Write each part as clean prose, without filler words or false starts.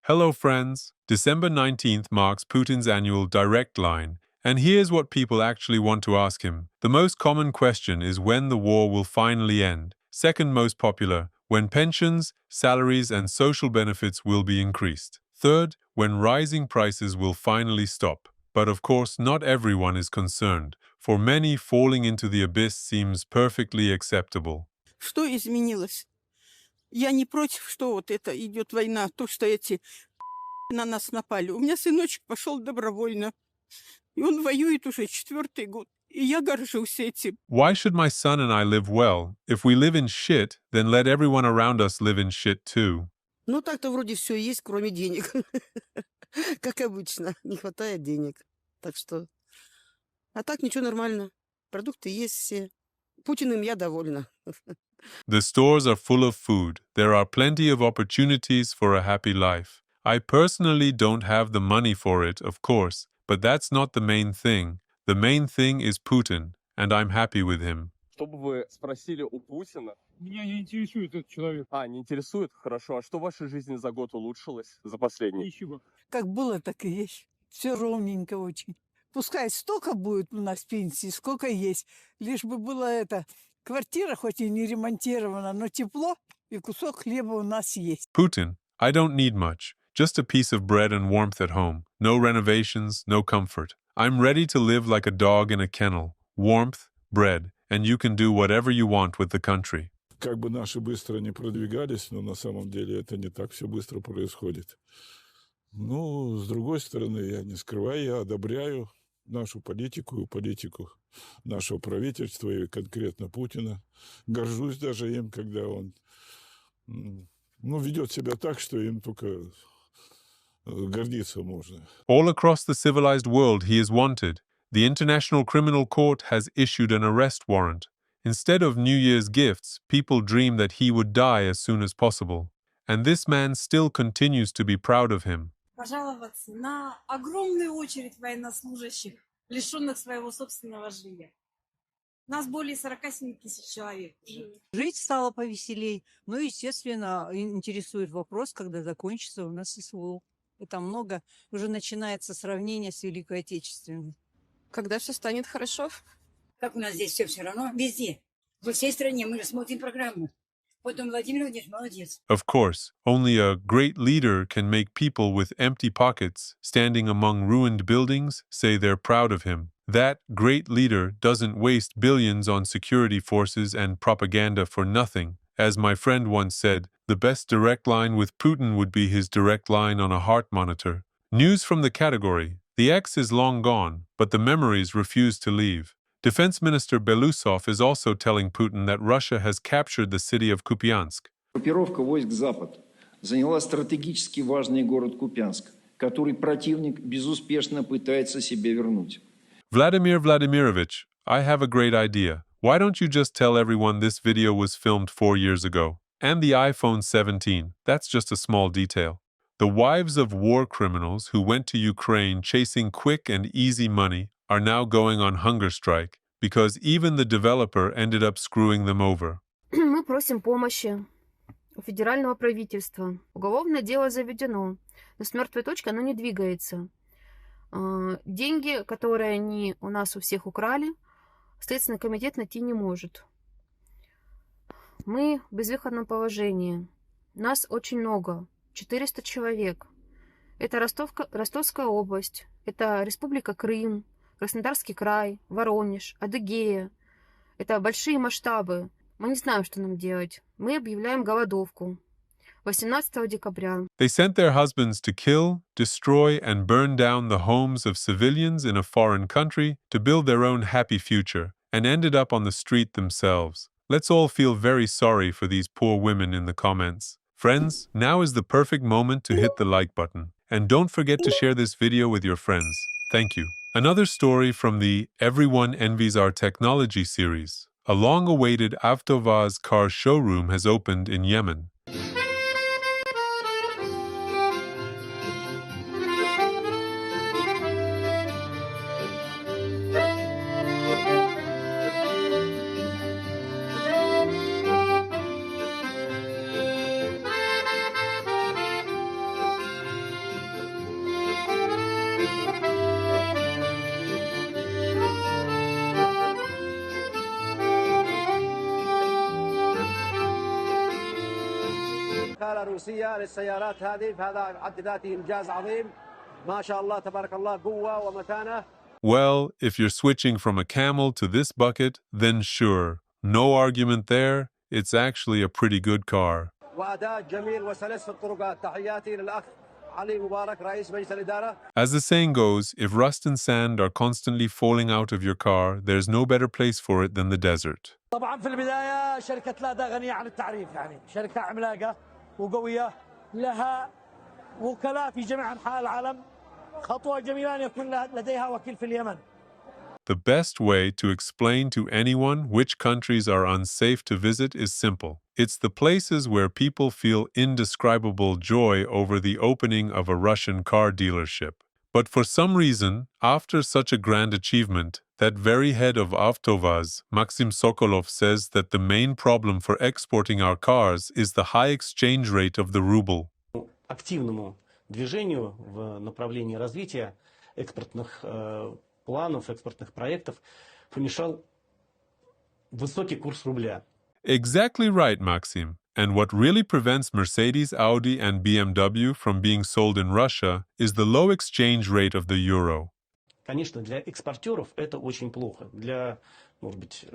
Hello, friends. December 19th marks Putin's annual direct line, and here's what people actually want to ask him. The most common question is when the war will finally end. Second most popular, when pensions, salaries, and social benefits will be increased. Third, when rising prices will finally stop. But of course, not everyone is concerned. For many, falling into the abyss seems perfectly acceptable. Что изменилось? Я не против, что вот это идет война, то, что эти на нас напали. У меня сыночек пошел добровольно, и он воюет уже 4-й год, и я горжусь этим. Why should my son and I live well? If we live in shit, then let everyone around us live in shit too. Ну, так-то вроде все есть, кроме денег. Как обычно, не хватает денег. Так что... А так ничего, нормально. Продукты есть все. Путиным я довольна. The stores are full of food. There are plenty of opportunities for a happy life. I personally don't have the money for it, of course, but that's not the main thing. The main thing is Putin, and I'm happy with him. Что бы вы спросили у Путина? Меня не интересует этот человек. Не интересует? Хорошо. А что в вашей жизни за год улучшилось, за последний? Ничего. Как было, так и есть. Все ровненько очень. Пускай столько будет у нас пенсии, сколько есть. Лишь бы было это... Квартира хоть и не ремонтирована, но тепло и кусок хлеба у нас есть. Putin, I don't need much. Just a piece of bread and warmth at home. No renovations, no comfort. I'm ready to live like a dog in a kennel. Warmth, bread, and you can do whatever you want with the country. Как бы наши быстро не продвигались, но на самом деле это не так все быстро происходит. Ну, с другой стороны, я не скрываю, я одобряю нашу политику и политику нашего правительства и конкретно Путина. Горжусь даже им, когда он ведет себя так, что им только гордиться можно. All across the civilized world he is wanted. The International Criminal Court has issued an arrest warrant. Instead of New Year's gifts, people dream that he would die as soon as possible. And this man still continues to be proud of him. Пожаловаться на огромную очередь военнослужащих, лишенных своего собственного жилья. Нас более 47 тысяч человек. Жить стало повеселей. Ну, естественно, интересует вопрос, когда закончится у нас СВО. Это много. Уже начинается сравнение с Великой Отечественной. Когда все станет хорошо? Как у нас здесь все равно, везде. Во всей стране мы же смотрим программу. Потом Владимир Владимирович молодец. Of course, only a great leader can make people with empty pockets, standing among ruined buildings, say they're proud of him. That great leader doesn't waste billions on security forces and propaganda for nothing. As my friend once said, the best direct line with Putin would be his direct line on a heart monitor. News from the category. The X is long gone, but the memories refuse to leave. Defense Minister Belousov is also telling Putin that Russia has captured the city of Kupiansk. Группировка войск «Запад» заняла стратегически важный город Купянск, который противник безуспешно пытается себе вернуть. Vladimir Vladimirovich, I have a great idea. Why don't you just tell everyone this video was filmed 4 years ago? And the iPhone 17, that's just a small detail. The wives of war criminals who went to Ukraine chasing quick and easy money are now going on hunger strike because even the developer ended up screwing them over. Мы просим помощи у федерального правительства. Уголовное дело заведено, но с мертвой точки оно не двигается. Деньги, которые они у нас у всех украли, Следственный комитет найти не может. Мы в безвыходном положении. Нас очень много, 400 человек. Это Ростовская область, это Республика Крым, Краснодарский край, Воронеж, Адыгея. Это большие масштабы. Мы не знаем, что нам делать. Мы объявляем голодовку. 18 декабря. They sent their husbands to kill, destroy, and burn down the homes of civilians in a foreign country to build their own happy future, and ended up on the street themselves. Let's all feel very sorry for these poor women in the comments. Friends, now is the perfect moment to hit the like button. And don't forget to share this video with your friends. Thank you. Another story from the Everyone Envies Our Technology series. A long-awaited Avtovaz car showroom has opened in Yemen. الروسية للسيارات هذه، فهذا بحد ذاته إنجاز عظيم. ما شاء الله تبارك الله قوة ومتانة. Well, if you're switching from a camel to this bucket, then sure. No argument there. It's actually a pretty good car. وأداء جميل وسلس في الطرقات. تحياتي للأخ علي مبارك رئيس مجلس الإدارة. As the saying goes, if rust and sand are constantly falling out of your car, there's no better place for it than the desert. طبعا في البداية شركة لادا غنية عن التعريف، يعني شركة عملاقة وقوية لها وكلاء في جميع أنحاء العالم. خطوة جميلة أن يكون لديها وكيل في اليمن. The best way to explain to anyone which countries are unsafe to visit is simple. It's the places where people feel indescribable joy over the opening of a Russian car dealership. But for some reason, after such a grand achievement, that very head of Avtovaz, Maxim Sokolov, says that the main problem for exporting our cars is the high exchange rate of the ruble. Активному движению в направлении развития экспортных планов, экспортных проектов помешал высокий курс рубля. Exactly right, Maxim. And what really prevents Mercedes, Audi, and BMW from being sold in Russia is the low exchange rate of the euro. Конечно, для экспортеров это очень плохо. Для, может быть,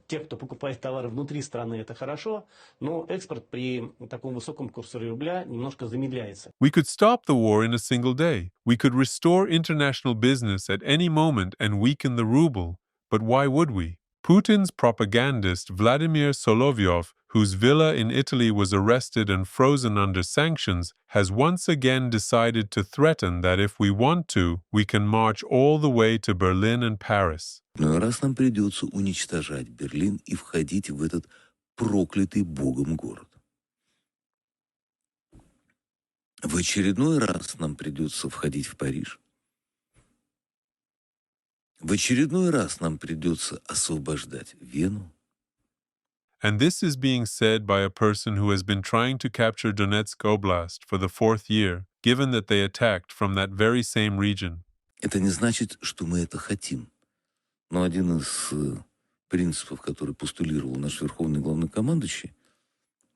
тех, кто покупает товары внутри страны, это хорошо, но экспорт при таком высоком курсе рубля немножко замедляется. We could stop the war in a single day. We could restore international business at any moment and weaken the ruble. But why would we? Putin's propagandist Vladimir Solovyov, whose villa in Italy was arrested and frozen under sanctions, has once again decided to threaten that if we want to, we can march all the way to Berlin and Paris. Но раз нам придется уничтожать Берлин и входить в этот проклятый Богом город. В очередной раз нам придется входить в Париж. В очередной раз нам придется освобождать Вену. And this is being said by a person who has been trying to capture Donetsk Oblast for the 4th year, given that they attacked from that very same region. Это не значит, что мы это хотим. Но один из принципов, который постулировал наш верховный главнокомандующий,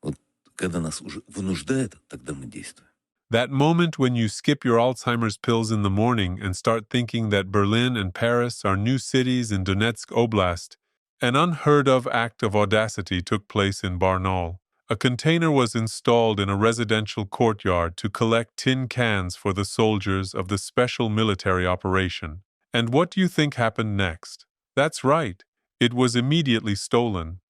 вот когда нас уже вынуждает, тогда мы действуем. That moment when you skip your Alzheimer's pills in the morning and start thinking that Berlin and Paris are new cities in Donetsk Oblast, an unheard-of act of audacity took place in Barnaul. A container was installed in a residential courtyard to collect tin cans for the soldiers of the special military operation. And what do you think happened next? That's right. It was immediately stolen.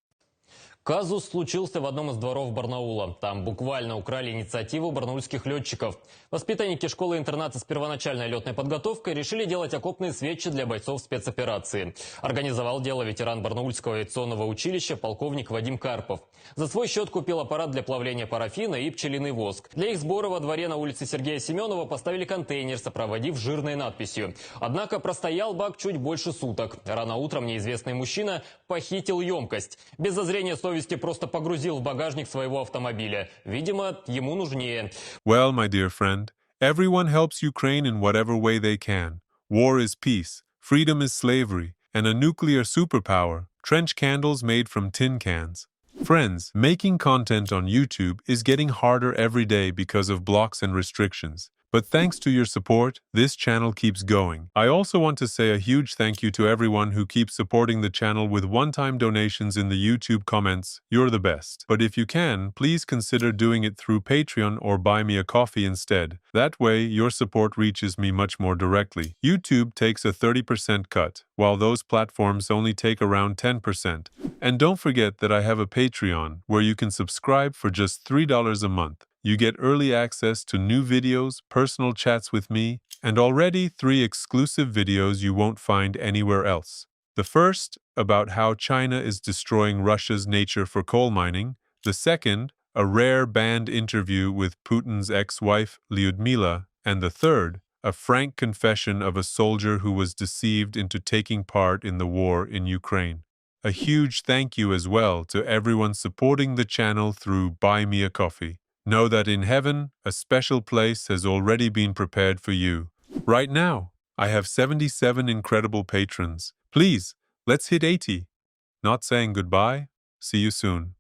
Казус случился в одном из дворов Барнаула. Там буквально украли инициативу барнаульских летчиков. Воспитанники школы-интерната с первоначальной летной подготовкой решили делать окопные свечи для бойцов спецоперации. Организовал дело ветеран Барнаульского авиационного училища полковник Вадим Карпов. За свой счет купил аппарат для плавления парафина и пчелиный воск. Для их сбора во дворе на улице Сергея Семенова поставили контейнер, сопроводив жирной надписью. Однако простоял бак чуть больше суток. Рано утром неизвестный мужчина похитил емкость. Без зазрения совести просто погрузил в багажник своего автомобиля. Видимо, ему нужнее. Well, my dear friend, everyone helps Ukraine in whatever way they can. War is peace, freedom is slavery, and a nuclear superpower, trench candles made from tin cans. Friends, making content on YouTube is getting harder every day because of blocks and restrictions. But thanks to your support, this channel keeps going. I also want to say a huge thank you to everyone who keeps supporting the channel with one-time donations in the YouTube comments. You're the best. But if you can, please consider doing it through Patreon or buy me a coffee instead. That way, your support reaches me much more directly. YouTube takes a 30% cut, while those platforms only take around 10%. And don't forget that I have a Patreon, where you can subscribe for just $3 a month. You get early access to new videos, personal chats with me, and already 3 exclusive videos you won't find anywhere else. The first, about how China is destroying Russia's nature for coal mining. The second, a rare banned interview with Putin's ex-wife, Lyudmila. And the third, a frank confession of a soldier who was deceived into taking part in the war in Ukraine. A huge thank you as well to everyone supporting the channel through Buy Me a Coffee. Know that in heaven, a special place has already been prepared for you. Right now, I have 77 incredible patrons. Please, let's hit 80. Not saying goodbye. See you soon.